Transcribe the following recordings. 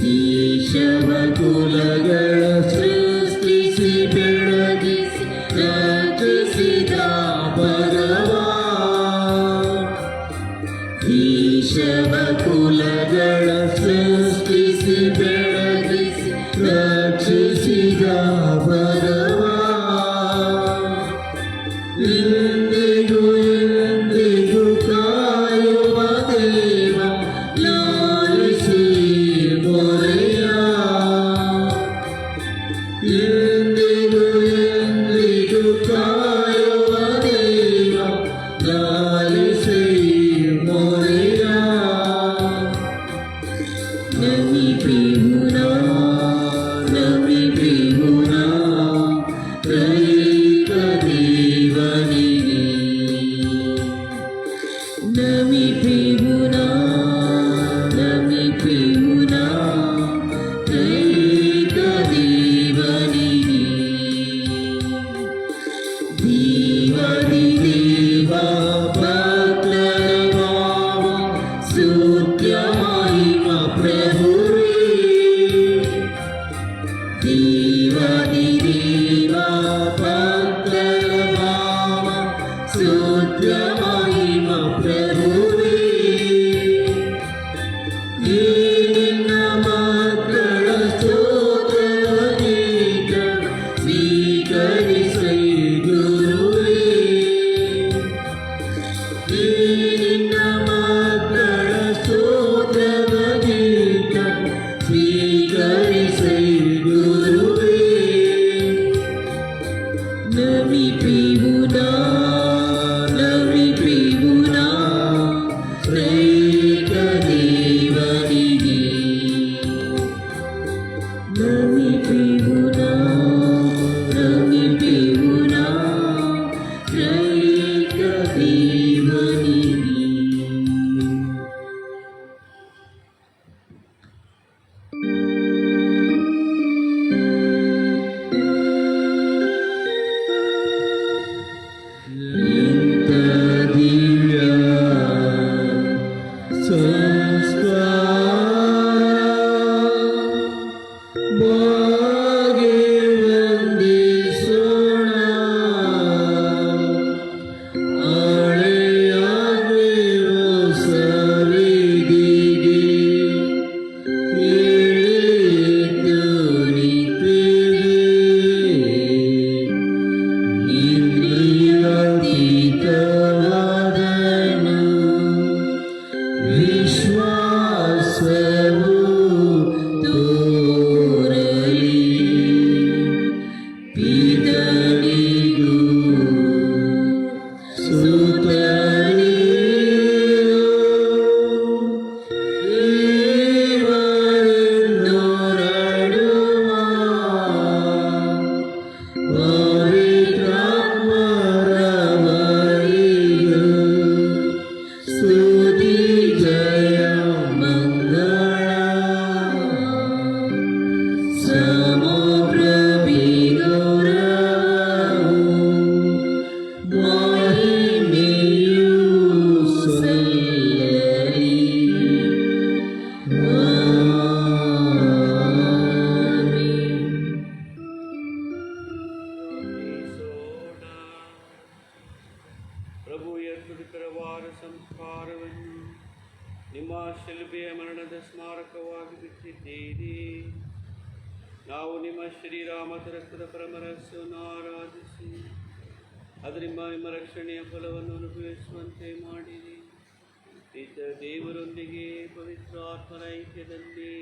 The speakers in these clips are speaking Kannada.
ಈಶವ ಕುಲಗಳ ಸೃಷ್ಟಿಸಿ ಬೆಳಗಿಸಿ ರಚಿಸಿದ ಪರವಾ. ಈಶವ ಕುಲಗಳ ಸೃಷ್ಟಿಸಿ ಬೆಳಗಿಸಿ ರಚಿಸಿದ ಪರವಾ. ಇಂದಿಗೂ ಎಂದಿಗೂ ಕಾಯುವ ದೇವ ಲಾಲಿಸಿ ಮೊರೆಯ. ಇಂದಿಗೂ ಎಂದಿಗೂ ಕಾಯುವ ದೇವ ಲಾಲಿಸಿ ಮೊರೆಯ. ನಮಿ ಪ್ರಿಯುನಾ ನಮಿ ಪ್ರಿಯುನಾ ತ್ರೈಕ ದೇವನಿಗೆ. ನಮಿ ಪ್ರಿಯುನಾ ನಮಿ ಪ್ರಿಯುನಾ ತ್ರೈಕ ದೇವನಿಗೆ. ದೇವನಿ ದೇವ ಭಕ್ತರ ಭಾವ ಸ್ತುತ್ಯ ಮಹಿಮ ಪ್ರಭುವೇ. ದೇವನಿ ದೇವ ಭಕ್ತರ ಭಾವ ಸ್ತುತ್ಯ ಮಹಿಮ ಪ್ರಭುವೇ. ಈ ನಿನ್ನ ಮಕ್ಕಳ ಸ್ತೋತ್ರವ ಗೀತ ಸ್ವೀಕರಿಸೈ ಗುರುವೇ. ಈ ನಿನ್ನ ಮಕ್ಕಳ ಸ್ತೋತ್ರವ ಗೀತ ಸ್ವೀಕರಿಸೈ ಗುರುವೇ. ನಮಿ ಪ್ರಿಯುನಾ ನಮಿ ಪ್ರಿಯುನಾ ತ್ರೈಕ ದೇವನಿಗೆ. ನಮಿ ಪ್ರಿಯುನಾ ನಮಿ ಪ್ರಿಯುನಾ ತ್ರೈಕ ದೇವನಿಗೆ. ಎಂತ ದಿವ್ಯ ಸಂಸ್ಕಾರ ಬಾಗೆ ವಂದಿಸೋಣ. ಹಳೆಯಾಜ್ಞೆ ಹೊಸರಿಗೆಗೆ ಏಳೆದ್ದು ನಿಂತಿದೆ. ಇಂದ್ರಿಯಾತೀತವಾದನು ವಿಶ್ವಾಸವು ತೋರಲಿ. ಪಿತನಿಗೂ ಸುತನಿಗೂ ದೇವರೆಂದೊರಡುವ ಪವಿತ್ರಾತ್ಮರವರಿಗೂ ಸ್ತುತಿ ಜಯ ಮಂಗಳ. ಸಮಗ್ರ ಗೌರವವು ಮಹಿಮೆಯು ಸಲ್ಲಲಿ. ಪ್ರಭುಯ ತುಡಿಕರವಾದ ಸಂಸ್ಕಾರವನ್ನು ನಿಮ್ಮ ಶಿಲ್ಬೆಯ ಮರಣದ ಸ್ಮಾರಕವಾಗಿ ಬಿಟ್ಟಿದ್ದೀರಿ. ನಾವು ನಿಮ್ಮ ಶ್ರೀರಾಮ ರಕ್ತದ ಪರಮರಸ್ಸನ್ನು ಆರಾಧಿಸಿ ಅದರಿಂದ ನಿಮ್ಮ ರಕ್ಷಣೆಯ ಫಲವನ್ನು ಅನುಭವಿಸುವಂತೆ ಮಾಡಿರಿ. ನಿಜ ದೇವರೊಂದಿಗೆ ಪವಿತ್ರಾತ್ಮರ ಐಕ್ಯದಲ್ಲಿ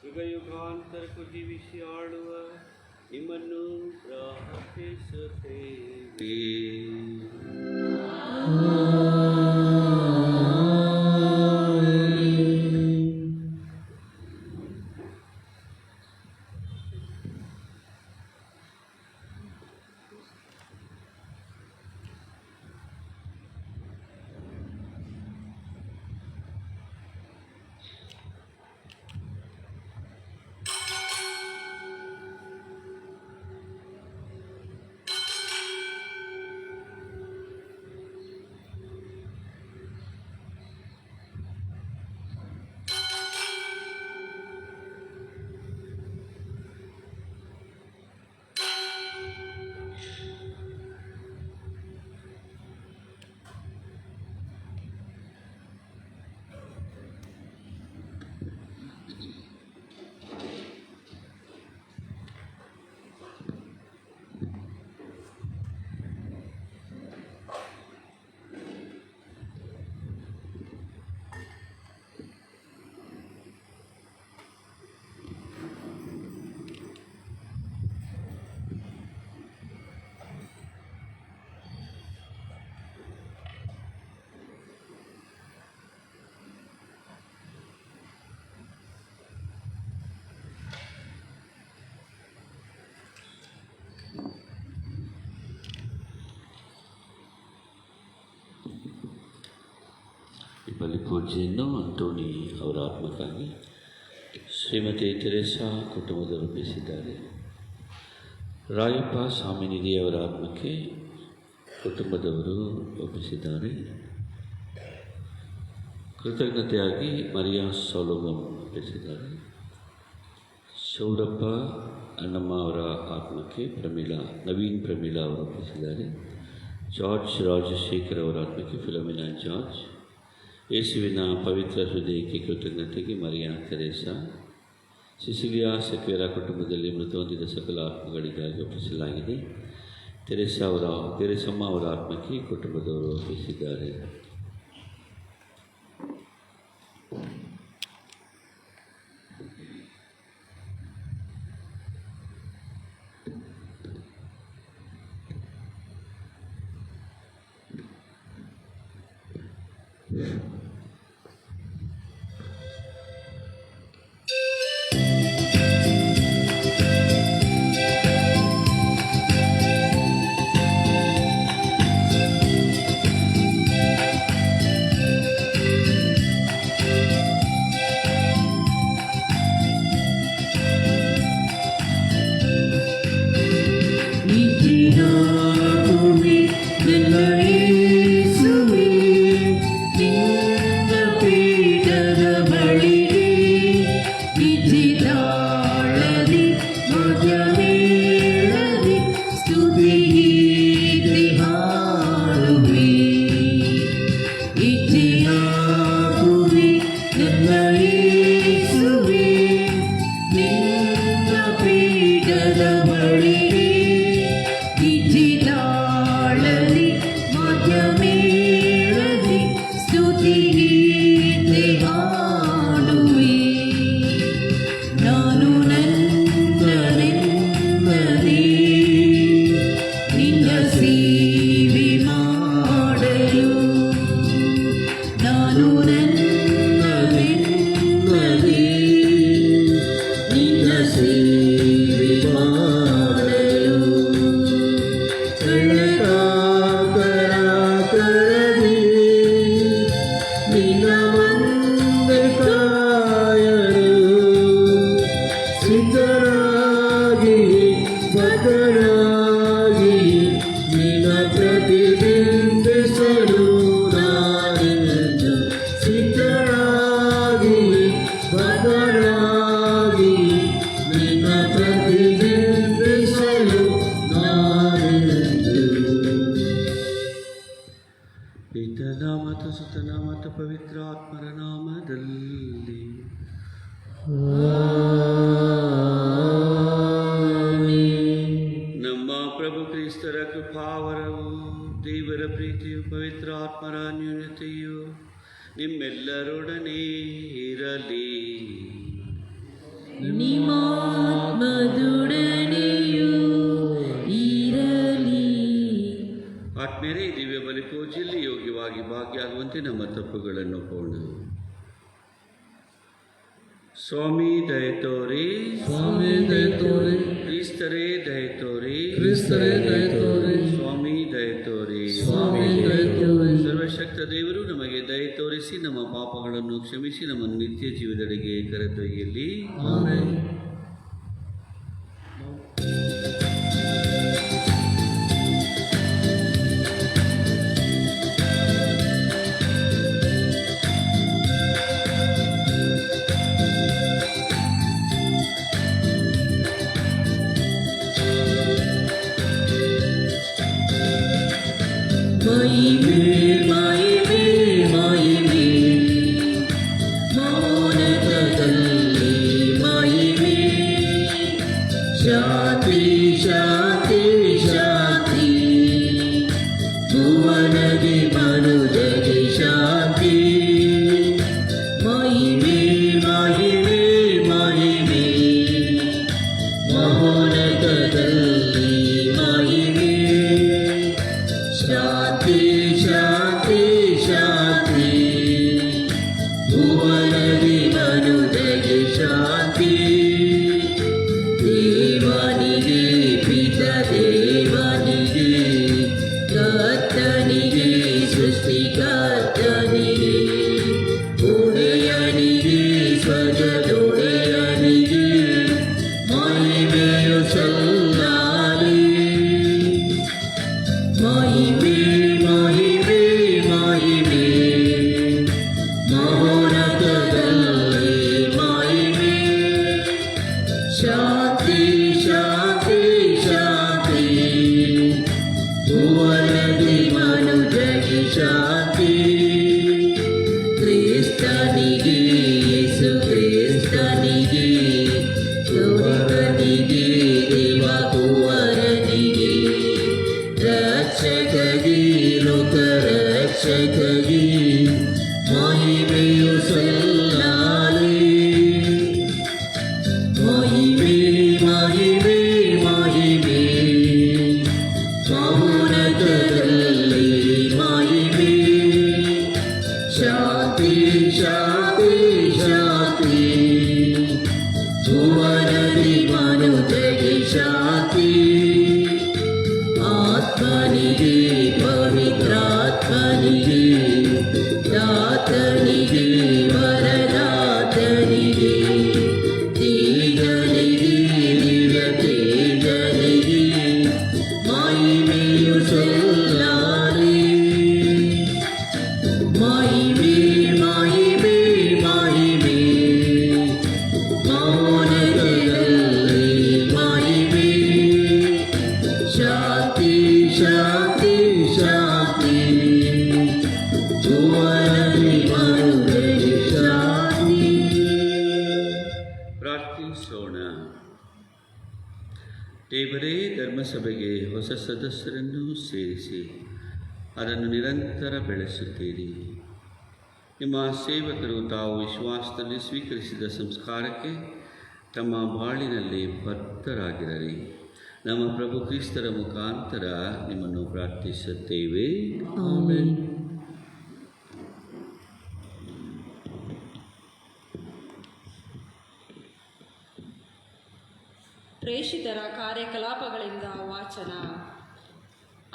ಯುಗ ಯುಗಾಂತರಕ್ಕೂ ಜೀವಿಸಿ ಆಳುವ ನಿಮ್ಮನ್ನು ಪ್ರಾರ್ಥಿಸುತ್ತೇವೆ. ಬಲಿಪೂಜೆಯನ್ನು ಅಂಟೋನಿ ಅವರ ಆತ್ಮಕ್ಕಾಗಿ ಶ್ರೀಮತಿ ತೆರೇಸಾ ಕುಟುಂಬದವರು ಒಪ್ಪಿಸಿದ್ದಾರೆ. ರಾಯಪ್ಪ ಸ್ವಾಮಿನಿಧಿ ಅವರ ಆತ್ಮಕ್ಕೆ ಕುಟುಂಬದವರು ಒಪ್ಪಿಸಿದ್ದಾರೆ. ಕೃತಜ್ಞತೆಯಾಗಿ ಮರಿಯಾ ಸೌಲಭ್ಯಂ ಒಪ್ಪಿಸಿದ್ದಾರೆ. ಶೌರಪ್ಪ ಅಣ್ಣಮ್ಮ ಅವರ ಆತ್ಮಕ್ಕೆ ನವೀನ್ ಪ್ರಮೀಳಾ ಅವರು ಒಪ್ಪಿಸಿದ್ದಾರೆ. ಜಾರ್ಜ್ ರಾಜಶೇಖರ್ ಅವರ ಆತ್ಮಕ್ಕೆ ಫಿಲೋಮಿನಾ ಜಾರ್ಜ್. ಯೇಸುವಿನ ಪವಿತ್ರ ಹೃದಯಕ್ಕೆ ಕೃತಜ್ಞತೆಗೆ ಮರಿಯಾ ತೆರೇಸಾ. ಸಿಸಿಲಿಯಾ ಸೆಕ್ವೆರಾ ಕುಟುಂಬದಲ್ಲಿ ಮೃತ ಹೊಂದಿದ ಸಕಲ ಆತ್ಮಗಳಿಗಾಗಿ ಒಪ್ಪಿಸಲಾಗಿದೆ. ತೆರೇಸಮ್ಮ ಅವರ ಆತ್ಮಕ್ಕೆ ಕುಟುಂಬದವರು ಒಪ್ಪಿಸಿದ್ದಾರೆ. ಪಿತನ ಮತ್ತು ಸುತನ ಮತ್ತು ಪವಿತ್ರ ಆತ್ಮರ ನಾಮದಲ್ಲಿ ನಮ್ಮ ಪ್ರಭು ಕ್ರಿಸ್ತರ ಕೃಪಾವರವು, ದೇವರ ಪ್ರೀತಿಯು, ಪವಿತ್ರ ಆತ್ಮರ ನ್ಯೂನತೆಯು ನಿಮ್ಮೆಲ್ಲರೊಡನೆ ಇರಲಿ. ಆತ್ಮೀಯರೇ, ದಿವ್ಯ ಬಲಿ ಪೂಜೆಯಲ್ಲಿ ಯೋಗ್ಯವಾಗಿ ಭಾಗಿಯಾಗುವಂತೆ ನಮ್ಮ ತಪ್ಪುಗಳನ್ನು ಒಪ್ಪೋಣ. ಸ್ವಾಮಿ ದಯತೋರಿ, ಸ್ವಾಮಿ ದಯತೋರಿ, ಕ್ರಿಸ್ತರೇ ದಯತೋರಿ, ಕ್ರಿಸ್ತರೇ ದಯತೋರಿ, ಸ್ವಾಮಿ ದಯತೋರಿ, ಸ್ವಾಮಿ ದಯತೋರಿ. ಸರ್ವಶಕ್ತ ದೇವರು ನಮಗೆ ದಯ ತೋರಿಸಿ ನಮ್ಮ ಪಾಪಗಳನ್ನು ಕ್ಷಮಿಸಿ ನಮ್ಮನ್ನು ನಿತ್ಯ ಜೀವದೆಡೆಗೆ ಕರೆದೊಯ್ಯಲಿ. ಆಮೆನ್. ಶಾಂತಿ ಶಾಂತಿ ಶಾಂತಿ, ಭುವನದಿ ಮನುಜಗೆ ಶಾಂತಿ. ಮಹಿಮೆ ಮಹಿಮೆ ಮಹಿಮೆ, ಮಹೋನ್ನತದಲ್ಲಿ ಮಹಿಮೆ. ಶಾಂತಿ ಶಾಂತಿ ಶಾಂತಿ, ಭುವನದಿ ಮನುಜಗೆ ಶಾಂತಿ. ದೇವನಿಗೆ ಪಿತ ದೇವನಿಗೆ, ಕರ್ತನಿಗೆ ಸೃಷ್ಟಿಕರ್ತನಿಗೆ, ಪ್ರಾರ್ಥಿಸೋಣ. ದೇವರೇ, ಧರ್ಮಸಭೆಗೆ ಹೊಸ ಸದಸ್ಯರನ್ನು ಸೇರಿಸಿ ಅದನ್ನು ನಿರಂತರ ಬೆಳೆಸುತ್ತೀರಿ. ನಿಮ್ಮ ಸೇವಕರು ತಾವು ವಿಶ್ವಾಸದಲ್ಲಿ ಸ್ವೀಕರಿಸಿದ ಸಂಸ್ಕಾರಕ್ಕೆ ತಮ್ಮ ಬಾಳಿನಲ್ಲಿ ಬದ್ಧರಾಗಿರಲಿ. ನಮ್ಮ ಪ್ರಭು ಕ್ರಿಸ್ತರ ಮುಖಾಂತರ ನಿಮ್ಮನ್ನು ಪ್ರಾರ್ಥಿಸುತ್ತೇವೆ. ಆಮೆನ್. ಪ್ರೇಷಿತರ ಕಾರ್ಯಕಲಾಪಗಳಿಂದ ವಾಚನ.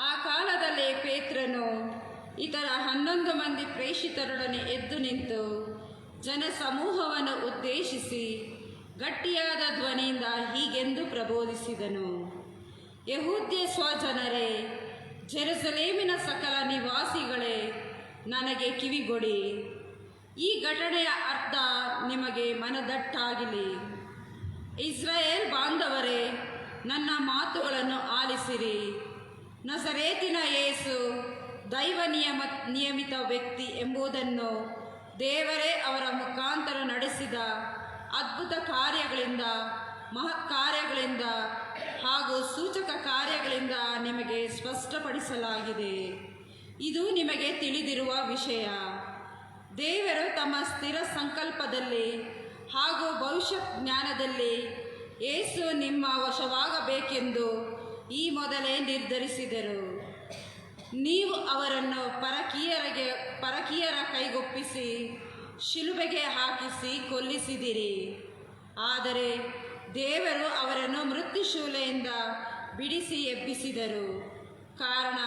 ಆ ಕಾಲದಲ್ಲಿ ಪೇತ್ರನು ಇತರ 11 ಮಂದಿ ಪ್ರೇಷಿತರೊಡನೆ ಎದ್ದು ನಿಂತು ಜನಸಮೂಹವನ್ನು ಉದ್ದೇಶಿಸಿ ಗಟ್ಟಿಯಾದ ಧ್ವನಿಯಿಂದ ಹೀಗೆಂದು ಪ್ರಬೋಧಿಸಿದನು. ಯಹೂದ್ಯ ಸ್ವಜನರೇ, ಜೆರುಸಲೇಮಿನ ಸಕಲ ನಿವಾಸಿಗಳೇ, ನನಗೆ ಕಿವಿಗೊಡಿ. ಈ ಘಟನೆಯ ಅರ್ಥ ನಿಮಗೆ ಮನದಟ್ಟಾಗಲಿ. ಇಸ್ರಾಯೇಲ್ ಬಾಂಧವರೇ, ನನ್ನ ಮಾತುಗಳನ್ನು ಆಲಿಸಿರಿ. ನಜರೇತಿನ ಯೇಸು ದೈವ ನಿಯಮಿತ ವ್ಯಕ್ತಿ ಎಂಬುದನ್ನು ದೇವರೇ ಅವರ ಮುಖಾಂತರ ನಡೆಸಿದ ಅದ್ಭುತ ಕಾರ್ಯಗಳಿಂದ, ಮಹತ್ ಕಾರ್ಯಗಳಿಂದ ಹಾಗೂ ಸೂಚಕ ಕಾರ್ಯಗಳಿಂದ ನಿಮಗೆ ಸ್ಪಷ್ಟಪಡಿಸಲಾಗಿದೆ. ಇದು ನಿಮಗೆ ತಿಳಿದಿರುವ ವಿಷಯ. ದೇವರು ತಮ್ಮ ಸ್ಥಿರ ಸಂಕಲ್ಪದಲ್ಲಿ ಹಾಗೂ ಭವಿಷ್ಯ ಜ್ಞಾನದಲ್ಲಿ ಯೇಸು ನಿಮ್ಮ ವಶವಾಗಬೇಕೆಂದು ಈ ಮೊದಲೇ ನಿರ್ಧರಿಸಿದರು. ನೀವು ಅವರನ್ನು ಪರಕೀಯರ ಕೈಗೊಪ್ಪಿಸಿ ಶಿಲುಬೆಗೆ ಹಾಕಿಸಿ ಕೊಲ್ಲಿಸಿದಿರಿ. ಆದರೆ ದೇವರು ಅವರನ್ನು ಮೃತ್ಯುಶೂಲೆಯಿಂದ ಬಿಡಿಸಿ ಎಬ್ಬಿಸಿದರು. ಕಾರಣ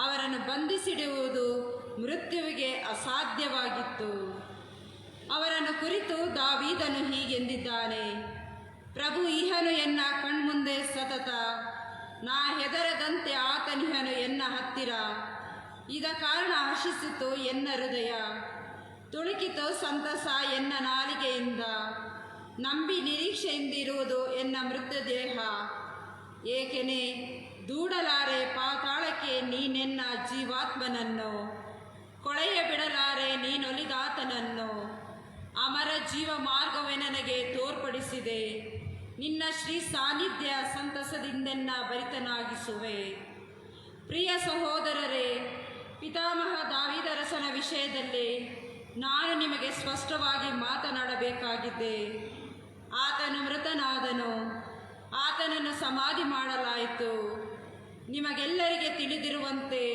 ಅವರನ್ನು ಬಂಧಿಸಿಡುವುದು ಮೃತ್ಯುವಿಗೆ ಅಸಾಧ್ಯವಾಗಿತ್ತು. ಅವರನ್ನು ಕುರಿತು ದಾವೀದನು ಹೀಗೆಂದಿದ್ದಾನೆ: ಪ್ರಭು ಇಹನು ಎನ್ನ ಕಣ್ಮುಂದೆ ಸತತ, ನಾ ಹೆದರದಂತೆ ಆತನಿಹನು ಎನ್ನ ಹತ್ತಿರ. ಇದ ಕಾರಣ ಹರ್ಷಿಸಿತು ಎನ್ನ ಹೃದಯ, ತುಳುಕಿತು ಸಂತಸ ಎನ್ನ ನಾಲಿಗೆಯಿಂದ. ನಂಬಿ ನಿರೀಕ್ಷೆಯಿಂದಿರುವುದು ಎನ್ನ ಮೃತದೇಹ. ಏಕೆನೆ ದೂಡಲಾರೆ ಪಾತಾಳಕ್ಕೆ ನೀನೆನ್ನ ಜೀವಾತ್ಮನನ್ನು, ಕೊಳೆಯ ಬಿಡಲಾರೆ ನೀನೊಲಿದಾತನನ್ನು. ಅಮರ ಜೀವ ಮಾರ್ಗವೇ ನನಗೆ ತೋರ್ಪಡಿಸಿದೆ. ನಿನ್ನ ಶ್ರೀ ಸಾನ್ನಿಧ್ಯ ಸಂತಸದಿಂದೆನ್ನ ಭರಿತನಾಗಿಸುವೆ. ಪ್ರಿಯ ಸಹೋದರರೇ, ಪಿತಾಮಹ ದಾವೀದರಸನ ವಿಷಯದಲ್ಲಿ ನಾನು ನಿಮಗೆ ಸ್ಪಷ್ಟವಾಗಿ ಮಾತನಾಡಬೇಕಾಗಿದ್ದೆ. ಆತನು ಮೃತನಾದನು, ಆತನನ್ನು ಸಮಾಧಿ ಮಾಡಲಾಯಿತು. ನಿಮಗೆಲ್ಲರಿಗೆ ತಿಳಿದಿರುವಂತೆ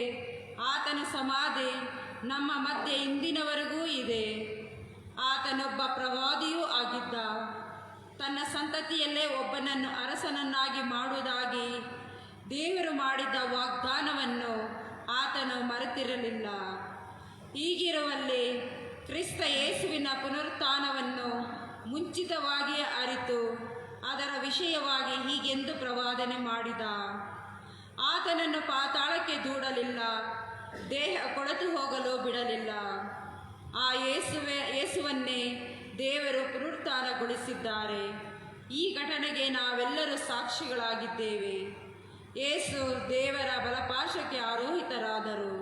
ಆತನ ಸಮಾಧಿ ನಮ್ಮ ಮಧ್ಯೆ ಇಂದಿನವರೆಗೂ ಇದೆ. ಆತನೊಬ್ಬ ಪ್ರವಾದಿಯೂ ಆಗಿದ್ದ. ತನ್ನ ಸಂತತಿಯಲ್ಲೇ ಒಬ್ಬನನ್ನು ಅರಸನನ್ನಾಗಿ ಮಾಡುವುದಾಗಿ ದೇವರು ಮಾಡಿದ್ದ ವಾಗ್ದಾನವನ್ನು ಆತನು ಮರೆತಿರಲಿಲ್ಲ. ಹೀಗಿರುವಲ್ಲಿ ಕ್ರಿಸ್ತ ಯೇಸುವಿನ ಪುನರುತ್ಥಾನವನ್ನು ಮುಂಚಿತವಾಗಿಯೇ ಅರಿತು ಅದರ ವಿಷಯವಾಗಿ ಹೀಗೆಂದು ಪ್ರವಾದನೆ ಮಾಡಿದ: ಆತನನ್ನು ಪಾತಾಳಕ್ಕೆ ದೂಡಲಿಲ್ಲ, ದೇಹ ಕೊಳೆತು ಹೋಗಲು ಬಿಡಲಿಲ್ಲ. ಆ ಯೇಸುವನ್ನೇ ದೇವರು ಪುನರುತ್ಥಾನಗೊಳಿಸಿದ್ದಾರೆ. ಈ ಘಟನೆಗೆ ನಾವೆಲ್ಲರೂ ಸಾಕ್ಷಿಗಳಾಗಿದ್ದೇವೆ. ಯೇಸು ದೇವರ ಬಲಪಾರ್ಶ್ವಕ್ಕೆ ಆರೋಹಿತರಾದರು.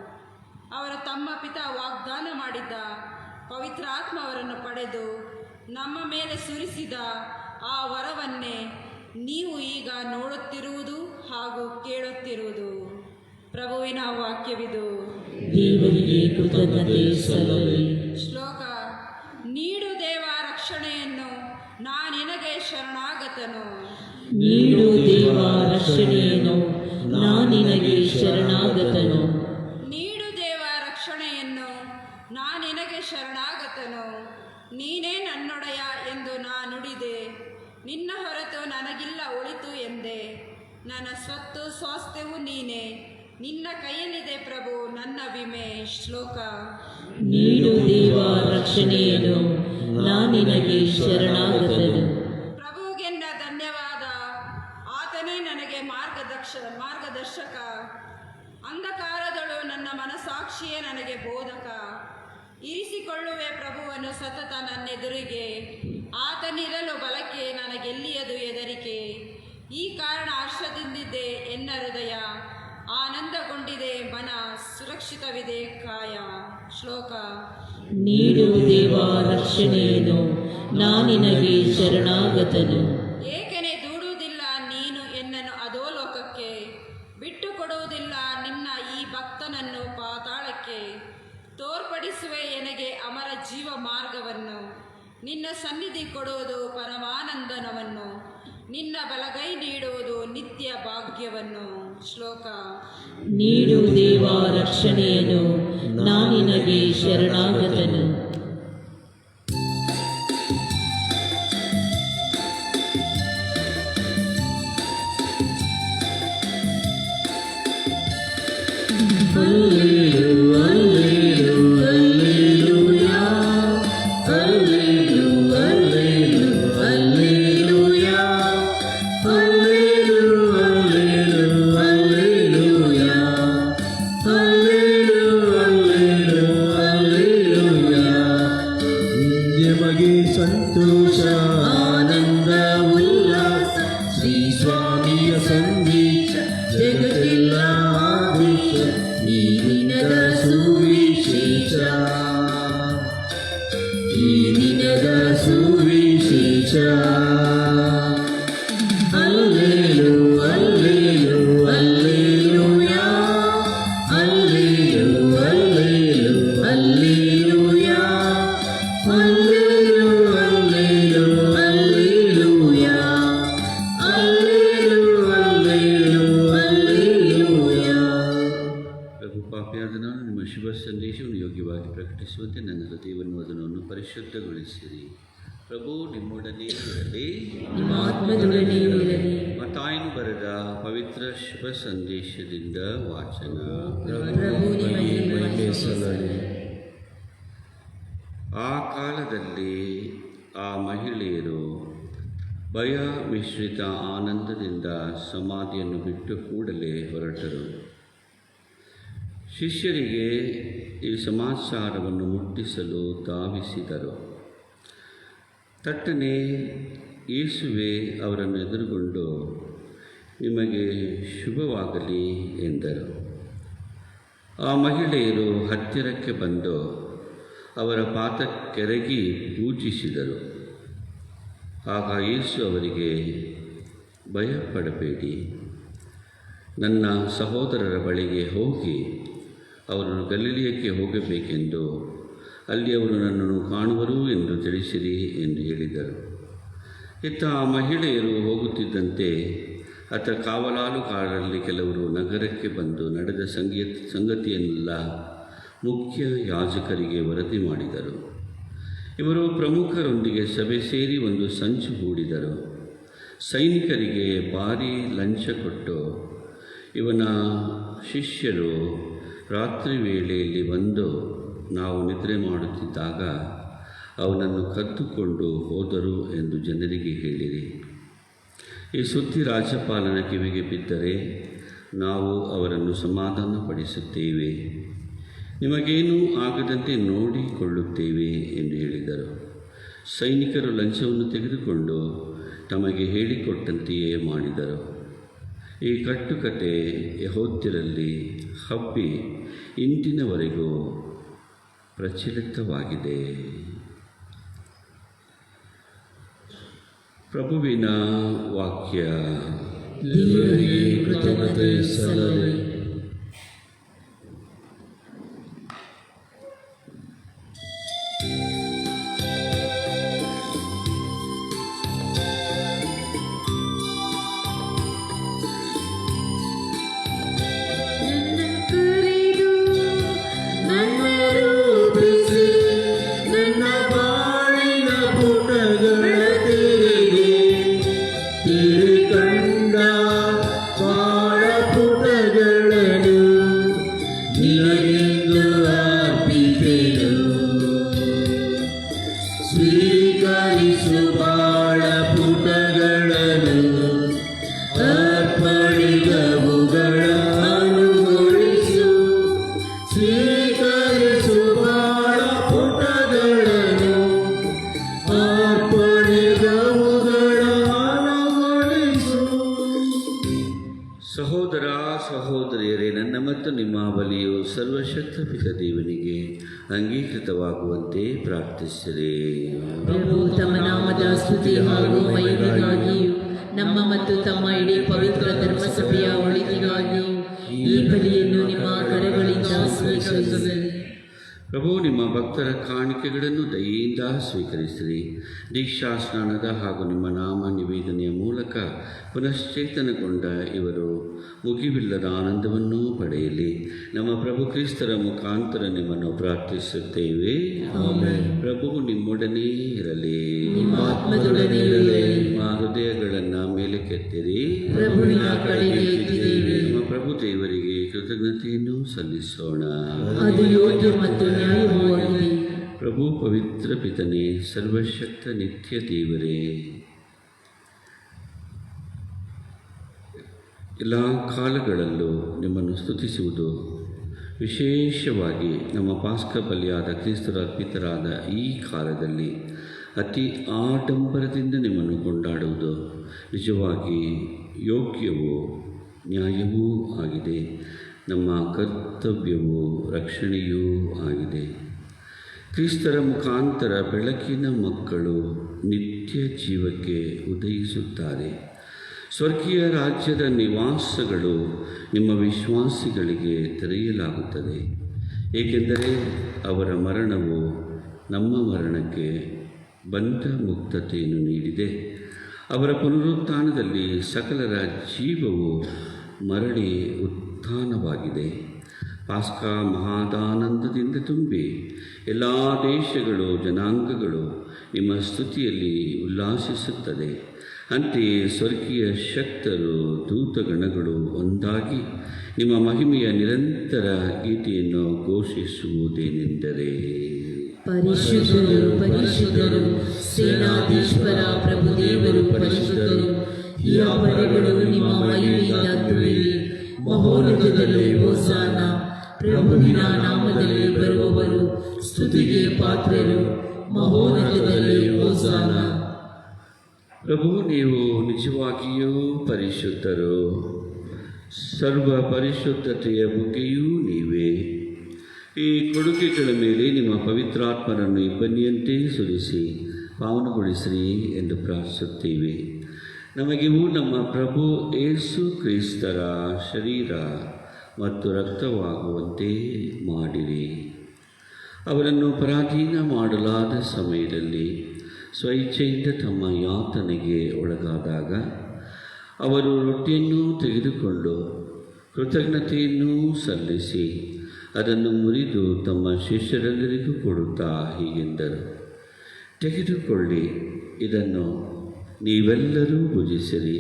ಅವರು ತಮ್ಮ ಪಿತಾ ವಾಗ್ದಾನ ಮಾಡಿದ್ದ ಪವಿತ್ರಾತ್ಮವರನ್ನು ಪಡೆದು ನಮ್ಮ ಮೇಲೆ ಸುರಿಸಿದ ಆ ವರವನ್ನೇ ನೀವು ಈಗ ನೋಡುತ್ತಿರುವುದು ಹಾಗೂ ಕೇಳುತ್ತಿರುವುದು. ಪ್ರಭುವಿನ ವಾಕ್ಯವಿದು. ದೇವರಿಗೆ ಕೃತಜ್ಞತೆ ಸಲ್ಲಲಿ. ಶ್ಲೋಕ: ನೀಡು ದೇವ ರಕ್ಷಣೆಯನ್ನು, ನಾ ನಿನಗೆ ಶರಣಾಗತನು. ನೀಡು ದೇವ ರಕ್ಷಣೆಯನ್ನು, ನಾ ನಿನಗೆ ಶರಣಾಗತನು. ನೀಡು ದೇವ ರಕ್ಷಣೆಯನ್ನು, ನಾ ನಿನಗೆ ಶರಣಾಗತನು. ನೀನೇ ನನ್ನೊಡೆಯ ಎಂದು ನಾ ನುಡಿದೆ. ನಿನ್ನ ಹೊರತು ನನಗಿಲ್ಲ ಒಳಿತು ಎಂದೆ. ನನ್ನ ಸ್ವತ್ತು ಸ್ವಾಸ್ಥ್ಯವು ನೀನೇ. ನಿನ್ನ ಕೈಯಲ್ಲಿದೆ ಪ್ರಭು ನನ್ನ ವಿಮೆ. ಶ್ಲೋಕ: ನೀಡು ದೇವ ರಕ್ಷಣೆಯನ್ನು, ನಾ ನಿನಗೆ ಶರಣಾಗತನು. ಪ್ರಭುಗೆನ್ನ ಧನ್ಯವಾದ. ಆತನೇ ನನಗೆ ಮಾರ್ಗದರ್ಶಕ. ಅಂಧಕಾರದಳು ನನ್ನ ಮನಸಾಕ್ಷಿಯೇ ನನಗೆ ಬೋಧಕ. ಇರಿಸಿಕೊಳ್ಳುವೆ ಪ್ರಭುವನ್ನು ಸತತ ನನ್ನೆದುರಿಗೆ. ಆತನಿರಲು ಬಲಕ್ಕೆ ನನಗೆಲ್ಲಿಯದು ಹೆದರಿಕೆ. ಈ ಕಾರಣ ಹರ್ಷದಿಂದಿದೆ ಎನ್ನ ಹೃದಯ, ಆನಂದಗೊಂಡಿದೆ ಮನ, ಸುರಕ್ಷಿತವಿದೆ ಕಾಯ. ಶ್ಲೋಕ: ನೀಡು ದೇವ ರಕ್ಷಣೆಯನ್ನು, ನಾನಿನಗೆ ಶರಣಾಗತನು. ಏಕೆನೆ ದೂಡುವುದಿಲ್ಲ ನೀನು ಎನ್ನನ್ನು ಅಧೋಲೋಕಕ್ಕೆ, ಬಿಟ್ಟು ಕೊಡುವುದಿಲ್ಲ ನಿನ್ನ ಈ ಭಕ್ತನನ್ನು ಪಾತಾಳಕ್ಕೆ. ತೋರ್ಪಡಿಸುವೆ ಎನಗೆ ಅಮರ ಜೀವ ಮಾರ್ಗವನ್ನು, ನಿನ್ನ ಸನ್ನಿಧಿ ಕೊಡುವುದು ಪರಮಾನಂದನವನ್ನು, ನಿನ್ನ ಬಲಗೈ ನೀಡುವುದು ನಿತ್ಯ ಭಾಗ್ಯವನ್ನು. ಶ್ಲೋಕ. ನೀಡು ದೇವ ರಕ್ಷಣೆಯನ್ನು, ನಾನಿನಗೆ ಶರಣಾಗತನು. ನಿಮಗೆ ಸಂತೋಷ ಆನಂದ ಉಲ್ಲಾಸ, ಶ್ರೀ ಸ್ವಾಮಿಯ ಸಂದೇಶ ಜಗತ್ತೆಲ್ಲ ಆದೇಶ, ಈ ದಿನದ ಸುವಿಶೇಷ, ಈ ದಿನದ ಸುವಿಶೇಷ. ಅಲ್ಲೇಲು ಅಲ್ಲೇಲು ಅಲ್ಲೇಲೂಯಾ, ಅಲ್ಲೇಲು ಅಲ್ಲೇಲು ಅಲ್ಲೇಲೂಯಾ, ಅಲ್ಲೇಲು ಅಲ್ಲೇಲು ಅಲ್ಲೇಲೂಯಾ, ಅಲ್ಲೇಲು ಅಲ್ಲೇಲು ಅಲ್ಲೇಲೂಯಾ. ಪ್ರಭು, ಪಾಪಿಯಾದ ನಾನು ನಿಮ್ಮ ಶುಭ ಸಂದೇಶವನ್ನು ಯೋಗ್ಯವಾಗಿ ಪ್ರಕಟಿಸುವಂತೆ ನನ್ನ ಹೃದಯವನ್ನು ವದನವನ್ನು ಪರಿಶುದ್ಧಗೊಳಿಸಿರಿ. ಪ್ರಭು ನಿಮ್ಮೊಡನೆ ಇರಲಿ, ನಿಮ್ಮ ಆತ್ಮದೊಡನೆ ಇರಲಿ. ಮತ್ತಾಯನು ಬರೆದ ಪವಿತ್ರ ಶುಭ ಸಂದೇಶದಿಂದ ವಾಚನ. ಪ್ರಭು ನಿಮಗೆ ಮಹಿಮೆ ಸಲ್ಲಲಿ. ಆ ಕಾಲದಲ್ಲಿ ಆ ಮಹಿಳೆಯರು ಭಯ ಮಿಶ್ರಿತ ಆನಂದದಿಂದ ಸಮಾಧಿಯನ್ನು ಬಿಟ್ಟು ಕೂಡಲೇ ಹೊರಟರು. ಶಿಷ್ಯರಿಗೆ ಈ ಸಮಾಚಾರವನ್ನು ಮುಟ್ಟಿಸಲು ಧಾವಿಸಿದರು. ತಟ್ಟನೆ ಯೇಸುವೆ ಅವರನ್ನು ಎದುರುಗೊಂಡು ನಿಮಗೆ ಶುಭವಾಗಲಿ ಎಂದರು. ಆ ಮಹಿಳೆಯರು ಹತ್ತಿರಕ್ಕೆ ಬಂದು ಅವರ ಪಾದಕ್ಕೆರಗಿ ಪೂಜಿಸಿದರು. ಆಗ ಯೇಸು ಅವರಿಗೆ, ಭಯಪಡಬೇಡಿ, ನನ್ನ ಸಹೋದರರ ಬಳಿಗೆ ಹೋಗಿ ಅವರನ್ನು ಗಲಿಲಿಯಕ್ಕೆ ಹೋಗಬೇಕೆಂದು, ಅಲ್ಲಿ ಅವರು ನನ್ನನ್ನು ಕಾಣುವರು ಎಂದು ತಿಳಿಸಿರಿ ಎಂದು ಹೇಳಿದರು. ಇತ್ತ ಆ ಮಹಿಳೆಯರು ಹೋಗುತ್ತಿದ್ದಂತೆ ಆತ ಕಾವಲಾಳುಗಾರರಲ್ಲಿ ಕೆಲವರು ನಗರಕ್ಕೆ ಬಂದು ನಡೆದ ಸಂಗತಿಯನ್ನೆಲ್ಲ ಮುಖ್ಯ ಯಾಜಕರಿಗೆ ವರದಿ ಮಾಡಿದರು. ಇವರು ಪ್ರಮುಖರೊಂದಿಗೆ ಸಭೆ ಸೇರಿ ಒಂದು ಸಂಚು ಹೂಡಿದರು. ಸೈನಿಕರಿಗೆ ಭಾರೀ ಲಂಚ ಕೊಟ್ಟು, ಇವನ ಶಿಷ್ಯರು ರಾತ್ರಿ ವೇಳೆಯಲ್ಲಿ ಬಂದು ನಾವು ನಿದ್ರೆ ಮಾಡುತ್ತಿದ್ದಾಗ ಅವನನ್ನು ಕದ್ದುಕೊಂಡು ಹೋದರು ಎಂದು ಜನರಿಗೆ ಹೇಳಿರಿ. ಈ ಸುದ್ದಿ ರಾಜ್ಯಪಾಲನ ಕಿವಿಗೆ ಬಿದ್ದರೆ ನಾವು ಅವರನ್ನು ಸಮಾಧಾನಪಡಿಸುತ್ತೇವೆ, ನಿಮಗೇನೂ ಆಗದಂತೆ ನೋಡಿಕೊಳ್ಳುತ್ತೇವೆ ಎಂದು ಹೇಳಿದರು. ಸೈನಿಕರು ಲಂಚವನ್ನು ತೆಗೆದುಕೊಂಡು ತಮಗೆ ಹೇಳಿಕೊಟ್ಟಂತೆಯೇ ಮಾಡಿದರು. ಈ ಕಟ್ಟುಕತೆ ಯೆಹೂದ್ಯರಲ್ಲಿ ಹಬ್ಬಿ ಇಂದಿನವರೆಗೂ ಪ್ರಚಲಿತವಾಗಿದೆ. ಪ್ರಭುವಿನ ವಾಕ್ಯ. ದೇವರಿಗೆ ಕೃತಜ್ಞತೆ ಸಲ್ಲಲಿ. ಸ್ವೀಕರಿಸು ಬಾಳ ಪುಟಗಳನ್ನು, ಅರ್ಪಣಿಗವುಗಳ ಅನುಗೊಳಿಸು. ಸ್ವೀಕರಿಸು ಬಾಳ ಪುಟಗಳನ್ನು, ಅರ್ಪಣಿಗವುಗಳ ಅನುಗೊಳಿಸು. ಸಹೋದರ ಸಹೋದರಿಯರೇ, ನನ್ನ ಮತ್ತು ನಿಮ್ಮ ಬಲಿಯು ಸರ್ವಶಕ್ತ ಪಿತ ದೇವನಿಗೆ ಅಂಗೀಕೃತವಾಗುವಂತೆ ಪ್ರಾರ್ಥಿಸಿರಿ. ಪ್ರಭು ತಮ್ಮ ನಾಮದ ಸ್ತುತಿ ಹಾಗೂ ಮಹಿಮೆಗಾಗಿಯೂ ನಮ್ಮ ಮತ್ತು ತಮ್ಮ ಇಡೀ ಪವಿತ್ರ ಧರ್ಮಸಭೆಯ ಒಳಿತಿಗಾಗಿಯೂ ಈ ಬಲಿಯನ್ನು ನಿಮ್ಮ ಕರಗಳಿಂದ ಸ್ವೀಕರಿಸಲಿ. ಪ್ರಭು ನಿಮ್ಮ ಭಕ್ತರ ಕಾಣಿಕೆಗಳನ್ನು ದಯೆಯಿಂದ ಸ್ವೀಕರಿಸಿರಿ. ದೀಕ್ಷಾ ಸ್ನಾನದ ಹಾಗೂ ನಿಮ್ಮ ನಾಮ ನಿವೇದನೆಯ ಮೂಲಕ ಪುನಶ್ಚೇತನಗೊಂಡ ಇವರು ಮುಗಿವಿಲ್ಲದ ಆನಂದವನ್ನು ಪಡೆಯಲಿ. ನಮ್ಮ ಪ್ರಭು ಕ್ರಿಸ್ತರ ಮುಖಾಂತರ ನಿಮ್ಮನ್ನು ಪ್ರಾರ್ಥಿಸುತ್ತೇವೆ. ಪ್ರಭು ನಿಮ್ಮೊಡನೆ ಇರಲಿ. ನಿಮ್ಮ ಆತ್ಮದೊಡನೆಯೂ ಇರಲಿ. ನಿಮ್ಮ ಹೃದಯಗಳನ್ನು ಮೇಲೆ ಕೆತ್ತಿರಿ. ಪ್ರಭುವಿನ ಕಡೆಗೆ ಎತ್ತಿದ್ದೇವೆ. ನಮ್ಮ ಪ್ರಭು ದೇವರಿಗೆ ಕೃತಜ್ಞತೆಯನ್ನು ಸಲ್ಲಿಸೋಣ. ಅದು ಯೋಗ್ಯ ಮತ್ತು ನ್ಯಾಯವೂ ಆಗಿದೆ. ಪ್ರಭು ಪವಿತ್ರ ಪಿತನೇ, ಸರ್ವಶಕ್ತ ನಿತ್ಯ ದೇವರೇ, ಎಲ್ಲ ಕಾಲಗಳಲ್ಲೂ ನಿಮ್ಮನ್ನು ಸ್ತುತಿಸುವುದು, ವಿಶೇಷವಾಗಿ ನಮ್ಮ ಪಾಸ್ಕ ಬಲಿಯಾದ ಕ್ರಿಸ್ತರ ಅರ್ಪಿತರಾದ ಈ ಕಾಲದಲ್ಲಿ ಅತಿ ಆಡಂಬರದಿಂದ ನಿಮ್ಮನ್ನು ಕೊಂಡಾಡುವುದು ನಿಜವಾಗಿ ಯೋಗ್ಯವೂ ನ್ಯಾಯವೂ ಆಗಿದೆ. ನಮ್ಮ ಕರ್ತವ್ಯವೂ ರಕ್ಷಣೆಯೂ ಆಗಿದೆ. ಕ್ರಿಸ್ತರ ಮುಖಾಂತರ ಬೆಳಕಿನ ಮಕ್ಕಳು ನಿತ್ಯ ಜೀವಕ್ಕೆ ಉದಯಿಸುತ್ತಾರೆ. ಸ್ವರ್ಗೀಯ ರಾಜ್ಯದ ನಿವಾಸಗಳು ನಿಮ್ಮ ವಿಶ್ವಾಸಿಗಳಿಗೆ ತೆರೆಯಲಾಗುತ್ತದೆ, ಏಕೆಂದರೆ ಅವರ ಮರಣವು ನಮ್ಮ ಮರಣಕ್ಕೆ ಬಂಧ ಮುಕ್ತತೆಯನ್ನು ನೀಡಿದೆ. ಅವರ ಪುನರುತ್ಥಾನದಲ್ಲಿ ಸಕಲರ ಜೀವವು ಮರಳಿ ಉತ್ಥಾನವಾಗಿದೆ. ಪಾಸ್ಕ ಮಹಾದಾನಂದದಿಂದ ತುಂಬಿ ಎಲ್ಲ ದೇಶಗಳು ಜನಾಂಗಗಳು ನಿಮ್ಮ ಸ್ತುತಿಯಲ್ಲಿ ಉಲ್ಲಾಸಿಸುತ್ತದೆ. ಅಂತೆಯೇ ಸ್ವರ್ಗೀಯ ಶಕ್ತರು ದೂತಗಣಗಳು ಒಂದಾಗಿ ನಿಮ್ಮ ಮಹಿಮೆಯ ನಿರಂತರ ಗೀತೆಯನ್ನು ಘೋಷಿಸುವುದೇನೆಂದರೆ, ಪರಿಶುದ್ಧರು ಪರಿಶುದ್ಧರು, ಸೇನಾಧೀಶ್ವರ ಪ್ರಭುದೇವರು ಪರಿಶುದ್ಧರು. ಈ ಪದಗಳು ನಿಮ್ಮ ಮಹಿಮೆಯಿಂದ ತುಂಬಿವೆ. ಮಹೋನ್ನತದಲ್ಲಿ ಹೋಸಾನ. ಪ್ರಭುವಿನ ನಾಮದಲ್ಲಿ ಬರುವವರು ಸ್ತುತಿಗೆ ಪಾತ್ರರು. ಮಹೋನ್ನತದಲ್ಲಿ ಹೋಸಾನ. ಪ್ರಭು, ನೀವು ನಿಜವಾಗಿಯೂ ಪರಿಶುದ್ಧರು. ಸರ್ವ ಪರಿಶುದ್ಧತೆಯ ಬುಗ್ಗೆಯೂ ನೀವೇ. ಈ ಕೊಡುಗೆಗಳ ಮೇಲೆ ನಿಮ್ಮ ಪವಿತ್ರಾತ್ಮರನ್ನು ಇಬ್ಬನಿಯಂತೆ ಸುರಿಸಿ ಪಾವನಗೊಳಿಸಿರಿ ಎಂದು ಪ್ರಾರ್ಥಿಸುತ್ತೇವೆ. ನಮಗಿವು ನಮ್ಮ ಪ್ರಭು ಯೇಸು ಕ್ರಿಸ್ತರ ಶರೀರ ಮತ್ತು ರಕ್ತವಾಗುವಂತೆ ಮಾಡಿರಿ. ಅವರನ್ನು ಪರಾಧೀನ ಮಾಡಲಾದ ಸಮಯದಲ್ಲಿ ಸ್ವಇಚ್ಛೆಯಿಂದ ತಮ್ಮ ಯಾತನೆಗೆ ಒಳಗಾದಾಗ ಅವರು ರೊಟ್ಟಿಯನ್ನು ತೆಗೆದುಕೊಂಡು ಕೃತಜ್ಞತೆಯನ್ನು ಸಲ್ಲಿಸಿ ಅದನ್ನು ಮುರಿದು ತಮ್ಮ ಶಿಷ್ಯರೆಲ್ಲರಿಗೂ ಕೊಡುತ್ತಾ ಹೀಗೆಂದರು, ತೆಗೆದುಕೊಳ್ಳಿ, ಇದನ್ನು ನೀವೆಲ್ಲರೂ ಭುಜಿಸಿರಿ,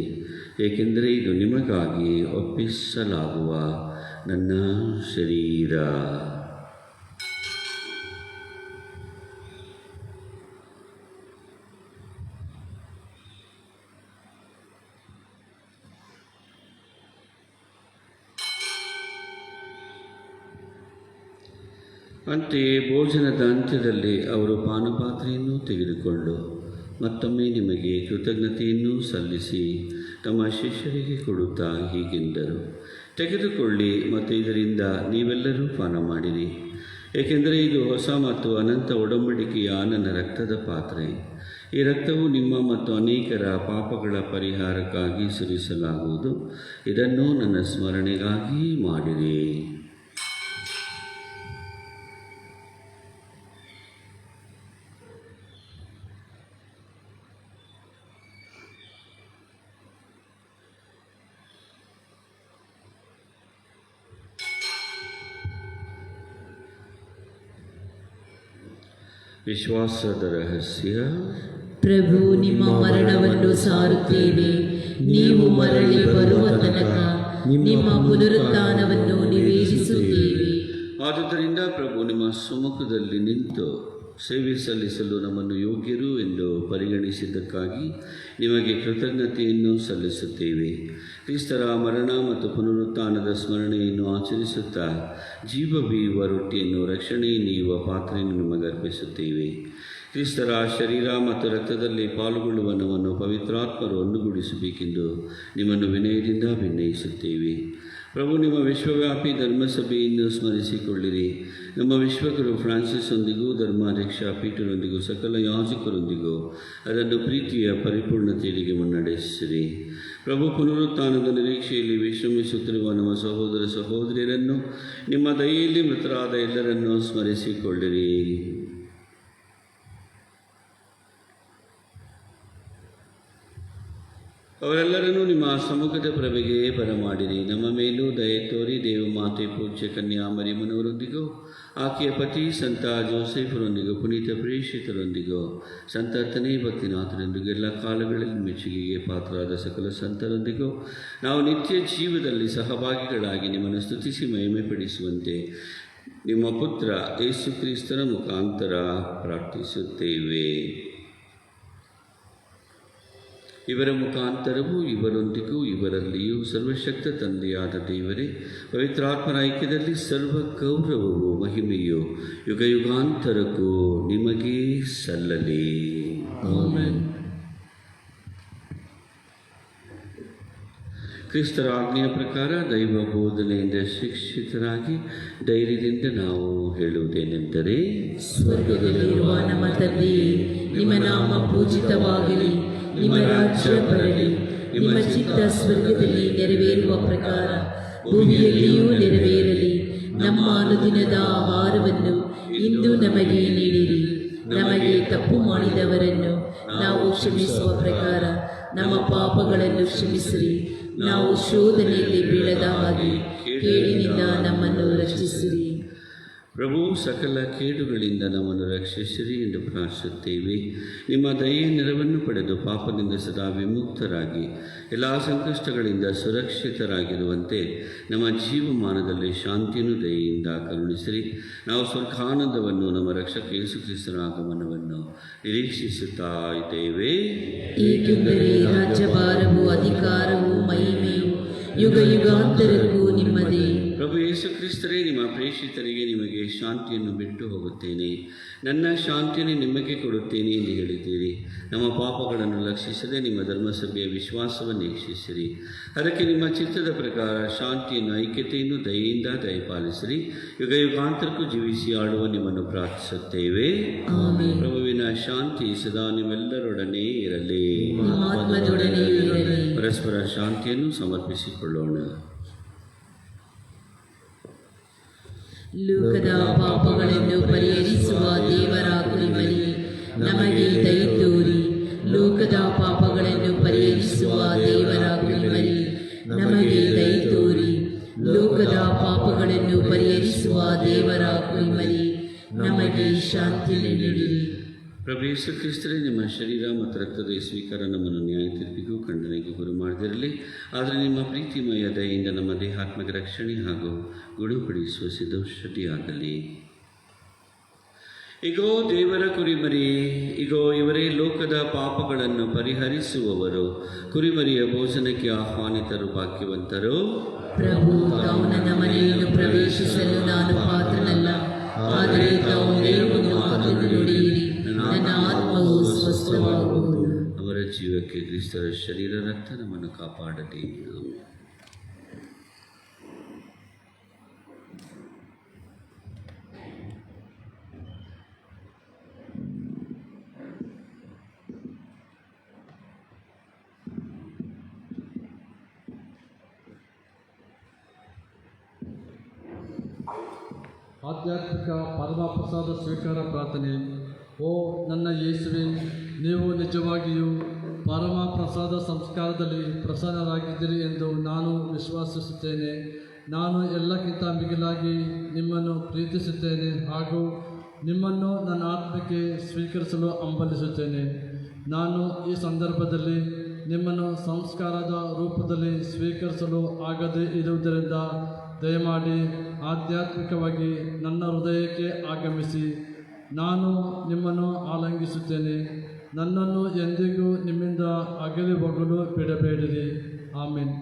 ಏಕೆಂದರೆ ಇದು ನಿಮಗಾಗಿ ಒಪ್ಪಿಸಲಾಗುವ ನನ್ನ ಶರೀರ. ಅಂತೆಯೇ ಭೋಜನದ ಅಂತ್ಯದಲ್ಲಿ ಅವರು ಪಾನಪಾತ್ರೆಯನ್ನು ತೆಗೆದುಕೊಂಡು ಮತ್ತೊಮ್ಮೆ ನಿಮಗೆ ಕೃತಜ್ಞತೆಯನ್ನು ಸಲ್ಲಿಸಿ ತಮ್ಮ ಶಿಷ್ಯರಿಗೆ ಕೊಡುತ್ತಾ ಹೀಗೆಂದರು, ತೆಗೆದುಕೊಳ್ಳಿ ಮತ್ತು ಇದರಿಂದ ನೀವೆಲ್ಲರೂ ಪಾನ ಮಾಡಿರಿ, ಏಕೆಂದರೆ ಇದು ಹೊಸ ಮತ್ತು ಅನಂತ ಒಡಂಬಡಿಕೆಯ ನನ್ನ ರಕ್ತದ ಪಾತ್ರೆ. ಈ ರಕ್ತವು ನಿಮ್ಮ ಮತ್ತು ಅನೇಕರ ಪಾಪಗಳ ಪರಿಹಾರಕ್ಕಾಗಿ ಸುರಿಸಲಾಗುವುದು. ಇದನ್ನು ನನ್ನ ಸ್ಮರಣೆಗಾಗಿ ಮಾಡಿರಿ. ವಿಶ್ವಾಸದ ರಹಸ್ಯ. ಪ್ರಭು, ನಿಮ್ಮ ಮರಣವನ್ನು ಸಾರುತ್ತೇವೆ. ನೀವು ಮರಳಿ ಬರುವ ತನಕ ನಿಮ್ಮ ಪುನರುತ್ಥಾನವನ್ನು ನಿವೇದಿಸುತ್ತೇವೆ. ಆದುದರಿಂದ ಪ್ರಭು, ನಿಮ್ಮ ಸಮ್ಮುಖದಲ್ಲಿ ನಿಂತು ಸೇವೆ ಸಲ್ಲಿಸಲು ನಮ್ಮನ್ನು ಯೋಗ್ಯರು ಎಂದು ಪರಿಗಣಿಸಿದ್ದಕ್ಕಾಗಿ ನಿಮಗೆ ಕೃತಜ್ಞತೆಯನ್ನು ಸಲ್ಲಿಸುತ್ತೇವೆ. ಕ್ರಿಸ್ತರ ಮರಣ ಮತ್ತು ಪುನರುತ್ಥಾನದ ಸ್ಮರಣೆಯನ್ನು ಆಚರಿಸುತ್ತಾ ಜೀವ ಬೀಯುವ ರೊಟ್ಟಿಯನ್ನು, ರಕ್ಷಣೆ ನೀಯುವ ಪಾತ್ರೆಯನ್ನು ನಿಮಗೆ ಅರ್ಪಿಸುತ್ತೇವೆ. ಕ್ರಿಸ್ತರ ಶರೀರ ಮತ್ತು ರಕ್ತದಲ್ಲಿ ಪಾಲ್ಗೊಳ್ಳುವ ನಮ್ಮನ್ನು ಪವಿತ್ರಾತ್ಮರು ಒಂದುಗೂಡಿಸಬೇಕೆಂದು ನಿಮ್ಮನ್ನು ವಿನಯದಿಂದ ಭಿನ್ನಯಿಸುತ್ತೇವೆ. ಪ್ರಭು, ನಿಮ್ಮ ವಿಶ್ವವ್ಯಾಪಿ ಧರ್ಮಸಭೆಯನ್ನು ಸ್ಮರಿಸಿಕೊಳ್ಳಿರಿ. ನಮ್ಮ ವಿಶ್ವಗುರು ಫ್ರಾನ್ಸಿಸ್ನೊಂದಿಗೂ ಧರ್ಮಾಧ್ಯಕ್ಷ ಪೀಟರೊಂದಿಗೂ ಸಕಲ ಯಾಜಕರೊಂದಿಗೂ ಅದನ್ನು ಪ್ರೀತಿಯ ಪರಿಪೂರ್ಣತೆಯರಿಗೆ ಮುನ್ನಡೆಸಿರಿ. ಪ್ರಭು, ಪುನರುತ್ಥಾನದ ನಿರೀಕ್ಷೆಯಲ್ಲಿ ವಿಶ್ರಮಿಸುತ್ತಿರುವ ನಮ್ಮ ಸಹೋದರ ಸಹೋದರಿಯರನ್ನು, ನಿಮ್ಮ ದಯೆಯಲ್ಲಿ ಮೃತರಾದ ಎಲ್ಲರನ್ನೂ ಸ್ಮರಿಸಿಕೊಳ್ಳಿರಿ. ಅವರೆಲ್ಲರನ್ನೂ ನಿಮ್ಮ ಸಮ್ಮುಖದ ಪ್ರಭೆಗೆ ಬರಮಾಡಿರಿ. ನಮ್ಮ ಮೇಲೂ ದಯೆ ತೋರಿ ದೇವಮಾತೆ ಪೂಜ್ಯ ಕನ್ಯಾ ಮರಿಯಮ್ಮನವರೊಂದಿಗೂ, ಆಕೆಯ ಪತಿ ಸಂತ ಜೋಸೆಫರೊಂದಿಗೂ, ಪುನೀತ ಪ್ರೇಷಿತರೊಂದಿಗೂ, ಸಂತ ಹತ್ತನೇ ಭಕ್ತಿನಾಥರೊಂದಿಗೂ, ಎಲ್ಲ ಕಾಲಗಳಲ್ಲಿ ಮೆಚ್ಚುಗೆಗೆ ಪಾತ್ರರಾದ ಸಕಲ ಸಂತರೊಂದಿಗೂ ನಾವು ನಿತ್ಯ ಜೀವದಲ್ಲಿ ಸಹಭಾಗಿಗಳಾಗಿ ನಿಮ್ಮನ್ನು ಸ್ತುತಿಸಿ ಮಹಿಮೆಪಡಿಸುವಂತೆ ನಿಮ್ಮ ಪುತ್ರ ಯೇಸು ಕ್ರಿಸ್ತರ ಮುಖಾಂತರ ಪ್ರಾರ್ಥಿಸುತ್ತೇವೆ. ಇವರ ಮುಖಾಂತರವೂ ಇವರೊಂದಿಗೂ ಇವರಲ್ಲಿಯೂ ಸರ್ವಶಕ್ತ ತಂದೆಯಾದ ದೇವರೇ, ಪವಿತ್ರಾತ್ಮರ ಐಕ್ಯದಲ್ಲಿ ಸರ್ವ ಗೌರವವು ಮಹಿಮೆಯು ಯುಗ ಯುಗಾಂತರಕ್ಕೂ ನಿಮಗೇ ಸಲ್ಲಲಿ. ಆಮೆನ್. ಕ್ರಿಸ್ತರ ಆಜ್ಞೆಯ ಪ್ರಕಾರ ದೈವ ಬೋಧನೆಯಿಂದ ಶಿಕ್ಷಿತರಾಗಿ ಧೈರ್ಯದಿಂದ ನಾವು ಹೇಳುವುದೇನೆಂದರೆ, ಸ್ವರ್ಗದಲ್ಲಿರುವ ನಮ್ಮ ತಂದೆಯೇ, ನಿಮ್ಮ ನಾಮ ಪೂಜಿತವಾಗಲಿ, ನಿಮ್ಮ ರಾಜ್ಯ ಬರಲಿ, ನಿಮ್ಮ ಚಿತ್ತ ಸ್ವರ್ಗದಲ್ಲಿ ನೆರವೇರುವ ಪ್ರಕಾರ ಭೂಮಿಯಲ್ಲಿಯೂ ನೆರವೇರಲಿ. ನಮ್ಮ ಅನುದಿನದ ಆಹಾರವನ್ನು ಇಂದು ನಮಗೆ ನೀಡಿರಿ. ನಮಗೆ ತಪ್ಪು ಮಾಡಿದವರನ್ನು ನಾವು ಕ್ಷಮಿಸುವ ಪ್ರಕಾರ ನಮ್ಮ ಪಾಪಗಳನ್ನು ಕ್ಷಮಿಸಿರಿ. ನಾವು ಶೋಧನೆಯಲ್ಲಿ ಬೀಳದ ಹಾಗೆ ಕೇಡಿನಿಂದ ನಮ್ಮನ್ನು ರಕ್ಷಿಸಿರಿ. ಪ್ರಭು, ಸಕಲ ಕೇಡುಗಳಿಂದ ನಮ್ಮನ್ನು ರಕ್ಷಿಸಿರಿ ಎಂದು ಪ್ರಾರ್ಥಿಸುತ್ತೇವೆ. ನಿಮ್ಮ ದಯೆಯ ನೆರವನ್ನು ಪಡೆದು ಪಾಪದಿಂದ ಸದಾ ವಿಮುಕ್ತರಾಗಿ ಎಲ್ಲ ಸಂಕಷ್ಟಗಳಿಂದ ಸುರಕ್ಷಿತರಾಗಿರುವಂತೆ ನಮ್ಮ ಜೀವಮಾನದಲ್ಲಿ ಶಾಂತಿಯನ್ನು ದಯೆಯಿಂದ ಕರುಣಿಸಿರಿ. ನಾವು ಸ್ವರ್ಗಾನಂದವನ್ನು, ನಮ್ಮ ರಕ್ಷಕ ಯೇಸು ಕ್ರಿಸ್ತರ ಆಗಮನವನ್ನು ನಿರೀಕ್ಷಿಸುತ್ತಾ ಇದ್ದೇವೆ. ಏಕೆಂದರೆ ರಾಜ್ಯಭಾರವು, ಅಧಿಕಾರವು, ಮಹಿಮೆಯು ಯುಗ ಯುಗಾಂತರಕ್ಕೂ ನಿಮ್ಮದೇ. ಪ್ರಭು ಯೇಸು ಕ್ರಿಸ್ತರೇ, ನಿಮ್ಮ ಪ್ರೇಷಿತರಿಗೆ ನಿಮಗೆ ಶಾಂತಿಯನ್ನು ಬಿಟ್ಟು ಹೋಗುತ್ತೇನೆ, ನನ್ನ ಶಾಂತಿಯನ್ನು ನಿಮಗೆ ಕೊಡುತ್ತೇನೆ ಎಂದು ಹೇಳಿದ್ದೀರಿ. ನಮ್ಮ ಪಾಪಗಳನ್ನು ಲಕ್ಷಿಸದೆ ನಿಮ್ಮ ಧರ್ಮಸಭೆಯ ವಿಶ್ವಾಸವನ್ನು ವೀಕ್ಷಿಸಿರಿ. ಅದಕ್ಕೆ ನಿಮ್ಮ ಚಿತ್ತದ ಪ್ರಕಾರ ಶಾಂತಿಯನ್ನು, ಐಕ್ಯತೆಯನ್ನು ದಯೆಯಿಂದ ದಯಪಾಲಿಸಿರಿ. ಯುಗ ಯುಗಾಂತರಕ್ಕೂ ಜೀವಿಸಿ ಆಳುವ ನಿಮ್ಮನ್ನು ಪ್ರಾರ್ಥಿಸುತ್ತೇವೆ. ಪ್ರಭುವಿನ ಶಾಂತಿ ಸದಾ ನಿಮ್ಮೆಲ್ಲರೊಡನೆ ಇರಲಿ. ಪರಸ್ಪರ ಶಾಂತಿಯನ್ನು ಸಮರ್ಪಿಸಿಕೊಳ್ಳೋಣ. ಲೋಕದ ಪಾಪಗಳನ್ನು ಪರಿಹರಿಸುವ ದೇವರ ಕುರಿಮರಿ, ನಮಗೆ ದಯೆ ತೋರಿ. ಲೋಕದ ಪಾಪಗಳನ್ನು ಪರಿಹರಿಸುವ ದೇವರ ಕುರಿಮರಿ, ನಮಗೆ ದಯೆ ತೋರಿ. ಲೋಕದ ಪಾಪಗಳನ್ನು ಪರಿಹರಿಸುವ ದೇವರ ಕುರಿಮರಿ, ನಮಗೆ ಶಾಂತಿ ನೀಡಿರಿ. ಪ್ರಭು ಯೇಸು ಕ್ರಿಸ್ತರೇ, ನಿಮ್ಮ ಶರೀರ ಮತ್ತು ರಕ್ತದ ಸ್ವೀಕಾರ ನಮ್ಮನ್ನು ನ್ಯಾಯ ತೀರ್ಪಿಗೂ ಖಂಡನೆಗೂ ಗುರು ಮಾಡದಿರಲಿ. ಆದರೆ ನಿಮ್ಮ ಪ್ರೀತಿಮಯ ದಯೆಯಿಂದ ನಮ್ಮ ದೇಹಾತ್ಮಕ ರಕ್ಷಣೆ ಹಾಗೂ ಗುಣಪಡಿಸುವ ಸಿದ್ಧೌಷಧಿಯಾಗಲಿ. ಇಗೋ ದೇವರ ಕುರಿಮರಿ, ಇಗೋ ಇವರೇ ಲೋಕದ ಪಾಪಗಳನ್ನು ಪರಿಹರಿಸುವವರು. ಕುರಿಮರಿಯ ಭೋಜನಕ್ಕೆ ಆಹ್ವಾನಿತರು ಭಾಗ್ಯವಂತರು. ಪ್ರಭು, ತಾವು ನನ್ನ ಮನೆಯನ್ನು ಪ್ರವೇಶಿಸಲು ನಾನು ಪಾತ್ರನಲ್ಲ, ಆದರೆ ತಾವು ದೇವರನ್ನು ಮಾತನ್ನು ನುಡಿಯಿರಿ, ನನ್ನ ಆತ್ಮವು ಸ್ವಸ್ಥವಾಗುವುದು. ಅವರ ಜೀವಕ್ಕೆ ಕ್ರಿಸ್ತರ ಶರೀರ ರಕ್ತ ನಮ್ಮನ್ನು ಕಾಪಾಡಲಿ. ಆಧ್ಯಾತ್ಮಿಕ ಪರಮಪ್ರಸಾದ ಸ್ವೀಕಾರ ಪ್ರಾರ್ಥನೆ. ಓ ನನ್ನ ಯೇಸುವೆ, ನೀವು ನಿಜವಾಗಿಯೂ ಪರಮ ಪ್ರಸಾದ ಸಂಸ್ಕಾರದಲ್ಲಿ ಪ್ರಸನ್ನರಾಗಿದ್ದೀರಿ ಎಂದು ನಾನು ವಿಶ್ವಾಸಿಸುತ್ತೇನೆ. ನಾನು ಎಲ್ಲಕ್ಕಿಂತ ಮಿಗಿಲಾಗಿ ನಿಮ್ಮನ್ನು ಪ್ರೀತಿಸುತ್ತೇನೆ ಹಾಗೂ ನಿಮ್ಮನ್ನು ನನ್ನ ಆತ್ಮಕ್ಕೆ ಸ್ವೀಕರಿಸಲು ಹಂಬಲಿಸುತ್ತೇನೆ. ನಾನು ಈ ಸಂದರ್ಭದಲ್ಲಿ ನಿಮ್ಮನ್ನು ಸಂಸ್ಕಾರದ ರೂಪದಲ್ಲಿ ಸ್ವೀಕರಿಸಲು ಆಗದೇ ಇರುವುದರಿಂದ ದಯಮಾಡಿ ಆಧ್ಯಾತ್ಮಿಕವಾಗಿ ನನ್ನ ಹೃದಯಕ್ಕೆ ಆಗಮಿಸಿ. ನಾನು ನಿಮ್ಮನ್ನು ಆಲಂಗಿಸುತ್ತೇನೆ. ನನ್ನನ್ನು ಎಂದಿಗೂ ನಿಮ್ಮಿಂದ ಅಗಲಿ ಹೋಗಲು ಬಿಡಬೇಡಿರಿ. ಆಮೆನ್.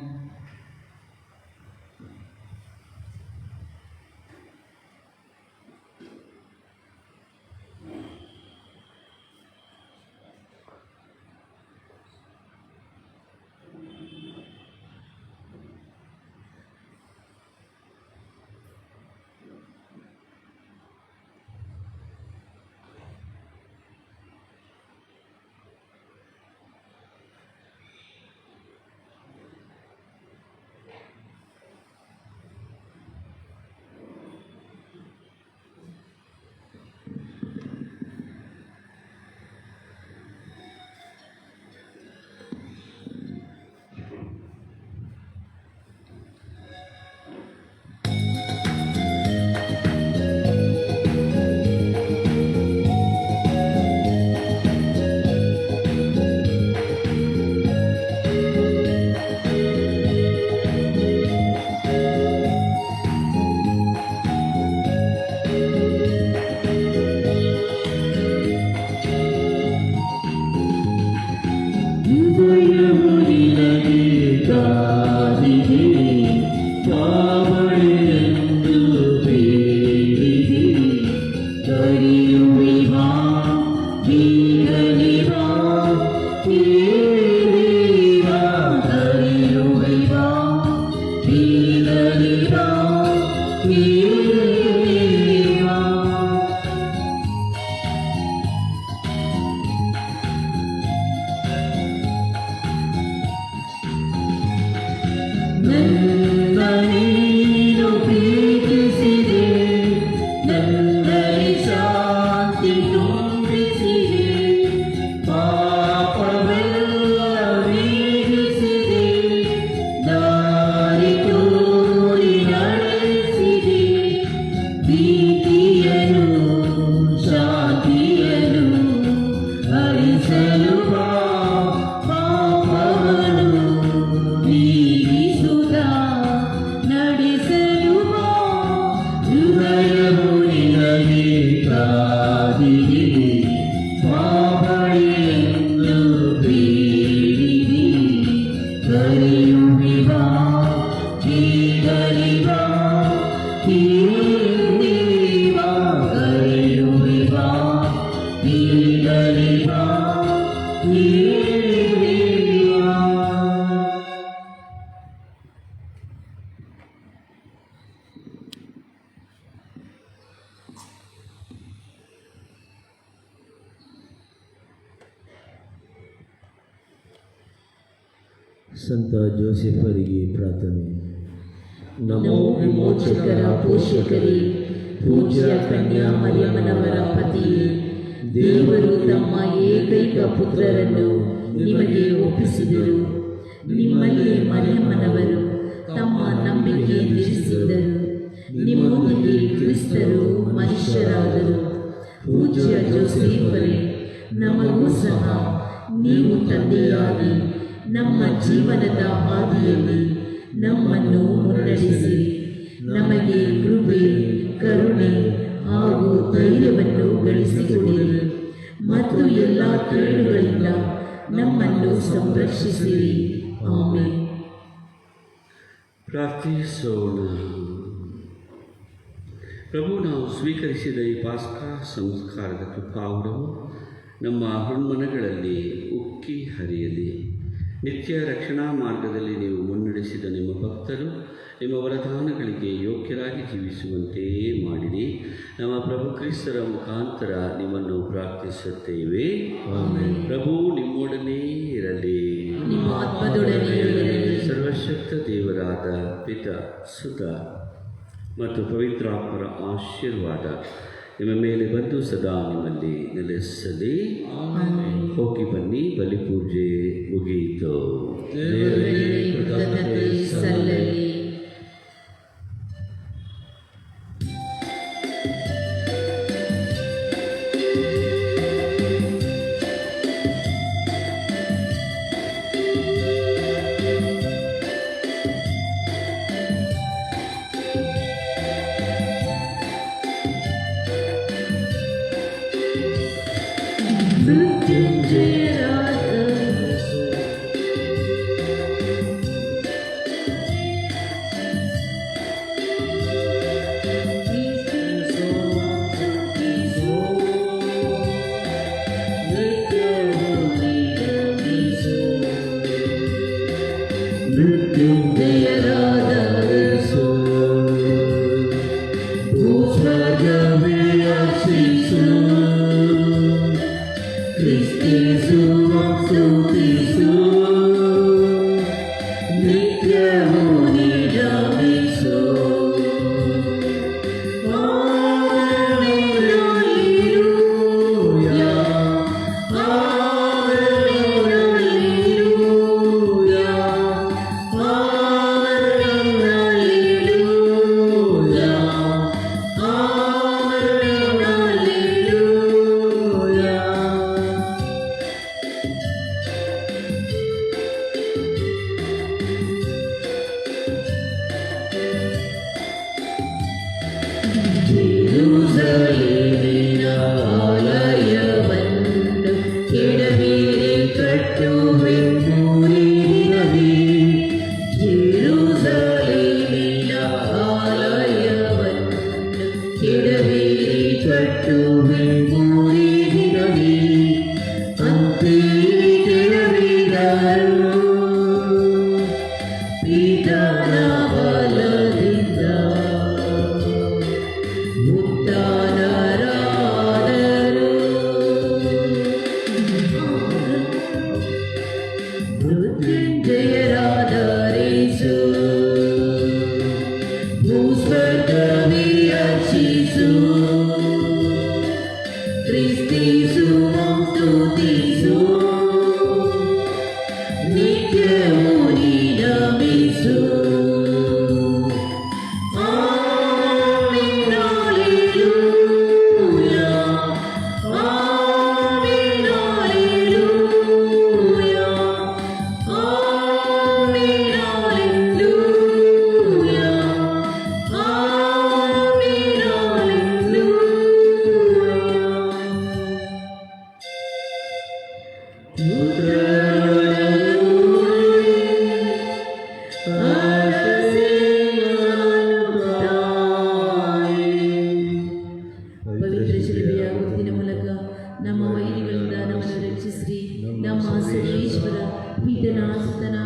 ನನ್ನ ನೀನು ಪ್ರೀತಿಸಿದೆ, ನನ್ನಲ್ಲಿ ಶಾಂತಿ ತುಂಬಿಸಿದೆ, ಪಾಪವೆಲ್ಲ ನೀಗಿಸಿದೆ, ದಾರಿ ತೋರಿ ನಡೆಸಿದೆ, ಪ್ರೀತಿಯನು ಶಾಂತಿಯನು ಹರಿಸಲು ಬಾ, ಪಾಪವನ್ನು ನೀಗಿಸುತ್ತ ನಡೆಸಲು ಬಾ, ಹೃದಯವು ನಿನಗೆ ಕಾದಿದೆ, ಪಾಪಳೆಂದು ಬೀಳಿದೆ, ಕರೆಯುವಿ ಬಾ, ಹೀಗಲಿ ಬಾ, ಹೀಗಲಿ ಬಾ, ಕರೆಯುವಿ ಬಾ, ಹೀಗಲಿ ಬಾ, ಹೀಗಲಿ ಬಾ. ಸಂತ ಜೋಸೆಫರಿಗೆ ಪ್ರಾರ್ಥನೆ. ನಮೋ ವಿಮೋಚಕರ ಪೋಷಕರೇ, ಪೂಜ್ಯ ಕನ್ಯಾ ಮರಿಯಮ್ಮನವರ ಪತಿಯೇ, ದೇವರು ತಮ್ಮ ಏಕೈಕ ಪುತ್ರರನ್ನು ನಿಮಗೆ ಒಪ್ಪಿಸಿದರು. ನಿಮ್ಮಲ್ಲಿ ಮರಿಯಮ್ಮನವರು ತಮ್ಮ ನಂಬಿಕೆ ನಿಲ್ಲಿಸಿದರು. ನಿಮ್ಮೊಂದಿಗೆ ಕ್ರಿಸ್ತರು ಮನುಷ್ಯರಾದರು. ಪೂಜ್ಯ ಜೋಸೆಫರೇ, ನಮಗೂ ಸಹ ನೀವು ತಂದೆಯಾಗಿ ನಮ್ಮ ಜೀವನದ ಹಾದಿಯಲ್ಲಿ ನಮ್ಮನ್ನು ಮುನ್ನಡೆಸಿ ನಮಗೆ ಕೃಪೆ, ಕರುಣೆ ಹಾಗೂ ಧೈರ್ಯವನ್ನು ಗಳಿಸಿಕೊಡಿರಿ ಮತ್ತು ಎಲ್ಲ ಕೇಡುಗಳಿಂದ ನಮ್ಮನ್ನು ಸಂರಕ್ಷಿಸಿರಿ. ಆಮೆನ್. ಪ್ರಾರ್ಥಿಸೋಣ. ಪ್ರಭು, ನಾವು ಸ್ವೀಕರಿಸಿದ ಈ ಪಾಸ್ಕಾ ಸಂಸ್ಕಾರದ ಕೃಪಾವರವು ನಮ್ಮ ಹೃನ್ಮನಗಳಲ್ಲಿ ಉಕ್ಕಿ ಹರಿಯಲಿ. ನಿತ್ಯ ರಕ್ಷಣಾ ಮಾರ್ಗದಲ್ಲಿ ನೀವು ಮುನ್ನಡೆಸಿದ ನಿಮ್ಮ ಭಕ್ತರು ನಿಮ್ಮ ವರದಾನಗಳಿಗೆ ಯೋಗ್ಯರಾಗಿ ಜೀವಿಸುವಂತೆ ಮಾಡಿರಿ. ನಮ್ಮ ಪ್ರಭು ಕ್ರಿಸ್ತರ ಮುಖಾಂತರ ನಿಮ್ಮನ್ನು ಪ್ರಾರ್ಥಿಸುತ್ತೇವೆ. ಪ್ರಭು ನಿಮ್ಮೊಡನೆ ಇರಲಿ. ನಿಮ್ಮ ಆತ್ಮದೊಡನೆ ಇರಲಿ. ಸರ್ವಶಕ್ತ ದೇವರಾದ ಪಿತ, ಸುತ ಮತ್ತು ಪವಿತ್ರಾತ್ಮರ ಆಶೀರ್ವಾದ ನಿಮ್ಮ ಮೇಲೆ ಬಂದು ಸದಾ ನಿಮ್ಮಲ್ಲಿ ನೆಲೆಸಲಿ. ಹೋಗಿ ಬನ್ನಿ, ಬಲಿಪೂಜೆ ಮುಗಿಯಿತು. ದೇವರಿಗೆ ಕೃತಜ್ಞತೆ ಸಲ್ಲಲಿ. ನಿತ್ಯವೂ ನೀನವೆಸು. Amen, hallelujah. Amen, hallelujah. Amen, hallelujah. Amen, ಪವಿತ್ರ ಶಿಲುಬೆಯ ಗುರುತಿನ ಮೂಲಕ ನಮ್ಮ ವೈರಿಗಳಿಂದ ನಮ್ಮನ್ನು ರಕ್ಷಿಸಿರಿ. ನಮ್ಮ ಸರ್ವೇಶ್ವರ ಪೀಠನಾಸನ